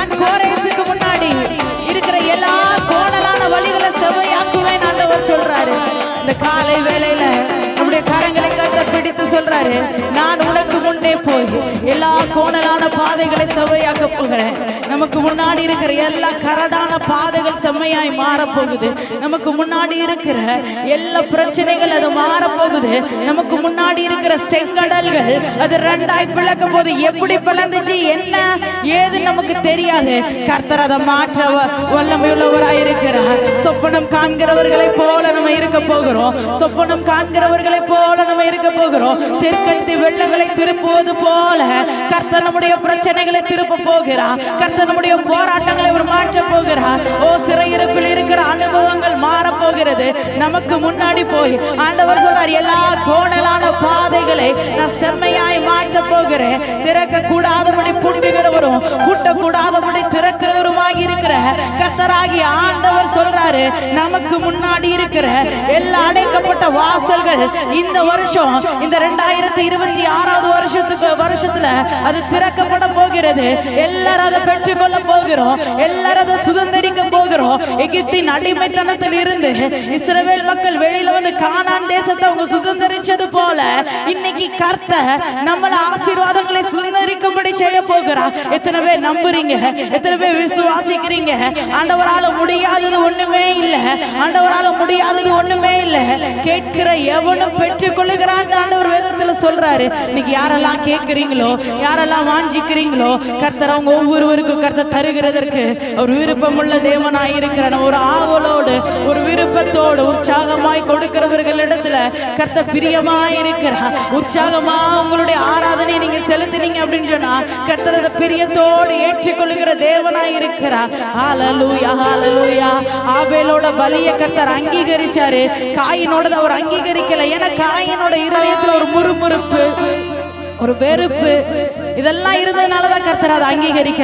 நான் கோரேசுக்கு முன்னாடி இருக்கிற எல்லா கோணலான வழிகளை செவ்வையாக்குவேன் ஆண்டவர் சொல்றாரு. இந்த காலை வேளையில நம்முடைய கரங்களை கர்த்தர் பிடித்து சொல்றாரு, நான் உனக்கு முன்னே போய் எல்லா கோணலான பாதைகளை செவ்வையாக்க போகிறேன். நமக்கு முன்னாடி இருக்கிற எல்லா கரடான பாதைகள் செம்மையாய் மாறப்போகுது. நமக்கு முன்னாடி இருக்கிற எல்லா பிரச்சனைகள் அது மாறப்போகுது. நமக்கு முன்னாடி இருக்கிற செங்கடல்கள் அது ரெண்டாய் பிளக்கும் போது எப்படி பிளந்துச்சு என்ன ஏது நமக்கு தெரியாது. கர்த்தர் அதை மாற்ற வல்லமையுள்ளவராய் இருக்கிறார். சொப்பனம் காண்கிறவர்களை போல நம்ம இருக்க போகிறோம். சொப்பனம் காண்கிறவர்களை போல நம்ம இருக்க போகிறோம். தெற்கத்தி வெள்ளங்களை திருப்புவது போல கர்த்தர் நம்முடைய பிரச்சனைகளை திருப்ப போகிறார். கர்த்தர் நம்முடைய போராட்டங்களை அவர் மாற்ற போகிறார். ஓ, சிறையிருப்பில் இருக்கிற அனுபவங்கள் மாற போகிறது. நமக்கு முன்னாடி போய் ஆண்டவர் சொல்றார், எல்லா கோணலான பாதைகளை நான் செம்மையாய் மாற்ற போகிறேன். திறக்க கூடாதபடி பூட்டுகிறவரும் பூட்டக்கூடாதபடி திறக்கிறவருமாகி இருக்கிற கர்த்தராகிய ஆண்டவர் சொல்றாரு, நமக்கு முன்னாடி இருக்கிற எல்லா அடைக்கப்பட்ட வாசல்கள் இந்த வருஷம் இந்த 2026 வருஷத்துல அது திறக்கப்பட போகிறது. எல்லாரும் அதை பெற்றுக்கொள்ள போகிறோம். எல்லாரும் அதை சுதந்திரிக்க போகிறோம். எகிப்தின் அடிமைத்தனத்தில் இருந்து இஸ்ரவேல் மக்கள் வெளியில வந்து கானான் தேசத்தை அவங்க சுதந்திரிச்சது போல இன்னைக்கு கர்த்தர் நம்மள ஆசீர்வாதங்களை சுதந்திரிக்கும்படி செய்ய போகிறார். எத்தனை பேர் நம்புறீங்க? எத்தனை பேர் விசுவாசிக்கிறீங்க? ஆண்டவரால முடியாதது ஒண்ணுமே இல்லை. ஆண்டவரால முடியாதது ஒண்ணுமே இல்லை. கேட்கிற எவனும் பெற்றுக் கொள்ளுகிறான் ஆண்டவர் வேதத்துல சொல்றாரு. இன்னைக்கு யாரெல்லாம் கேட்கிறீங்களோ, யாரெல்லாம் வாஞ்சிக்கிறீங்களோ, கர்த்தர் அவங்க ஒவ்வொருவருக்கும் கர்த்தர் தருகிறதற்கு ஒரு விருப்பமுள்ள தேவனாய் இருக்கிறார். ஒரு ஆவலோடு ஒரு விருப்பத்தோடு உற்சாகமாய் கொடுக்கிறவர்களிடத்துல கர்த்தர் பிரியமாய் இருக்கிறார். உற்சாகமா உங்களுடைய ஆராதனை நீங்க செலுத்தினீங்க அப்படின்னு சொன்னா கர்த்தர் அதை பிரியத்தோடு ஏற்றுக்கொள்ளுகிற தேவனாய் இருக்கிறார். ஹல்லேலூயா, ஹல்லேலூயா. ஆபேலோட பலியை கர்த்தர் அங்கீகரிச்சாரு. காயினோட அவர் அங்கீகரிக்கல. ஏன்னா காயினோட இருதயத்துல ஒரு முறுமுறுப்பு, ஒரு வெறுப்பு இதெல்லாம் இருந்ததுனாலதான் கர்த்தர் அதை அங்கீகரிக்கல.